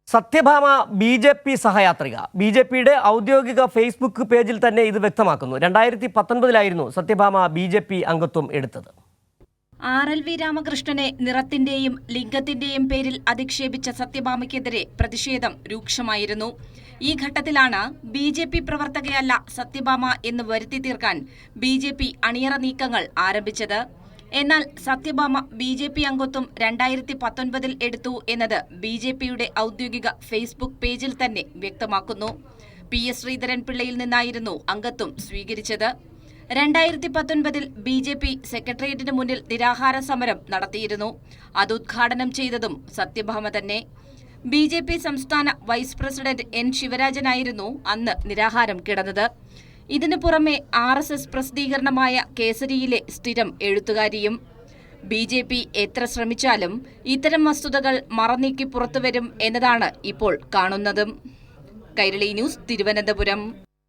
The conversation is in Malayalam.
സത്യഭാമ ബി.ജെ.പി. സഹയാത്രിക. ബി.ജെ.പിയുടെ ഔദ്യോഗിക ഫേസ്ബുക്ക് പേജിൽ തന്നെ ഇത് വ്യക്തമാക്കുന്നു. 2019 സത്യഭാമ ബി.ജെ.പി. അംഗത്വം എടുത്തത്. ആർ.എൽ.വി. രാമകൃഷ്ണനെ നിറത്തിന്റെയും ലിംഗത്തിന്റെയും പേരിൽ അധിക്ഷേപിച്ച സത്യഭാമയ്ക്കെതിരെ പ്രതിഷേധം രൂക്ഷമായിരുന്നു. ഈ ഘട്ടത്തിലാണ് ബി.ജെ.പി. പ്രവർത്തകയല്ല സത്യഭാമ എന്ന് വരുത്തി തീർക്കാൻ ബി.ജെ.പി. അണിയറ നീക്കങ്ങൾ ആരംഭിച്ചത്. എന്നാൽ സത്യഭാമ ബി.ജെ.പി. അംഗത്വം 2019 എടുത്തു എന്നത് ബി.ജെ.പിയുടെ ഔദ്യോഗിക ഫേസ്ബുക്ക് പേജിൽ തന്നെ വ്യക്തമാക്കുന്നു. പി.എസ്. ശ്രീധരൻപിള്ളയിൽ നിന്നായിരുന്നു അംഗത്വം സ്വീകരിച്ചത്. 2019 ബി.ജെ.പി. സെക്രട്ടേറിയറ്റിന് മുന്നിൽ നിരാഹാര സമരം നടത്തിയിരുന്നു. അത് ഉദ്ഘാടനം ചെയ്തതും സത്യഭാമ തന്നെ. ബി.ജെ.പി. സംസ്ഥാന വൈസ് പ്രസിഡന്റ് എൻ. ശിവരാജനായിരുന്നു അന്ന് നിരാഹാരം കിടന്നത്. ഇതിനു പുറമെ RSS പ്രസിദ്ധീകരണമായ കേസരിയിലെ സ്ഥിരം എഴുത്തുകാരിയും. ബി.ജെ.പി. എത്ര ശ്രമിച്ചാലും ഇത്തരം വസ്തുതകൾ മറനീക്കി പുറത്തുവരും എന്നതാണ് ഇപ്പോൾ കാണുന്നതും. കൈരളി ന്യൂസ്, തിരുവനന്തപുരം.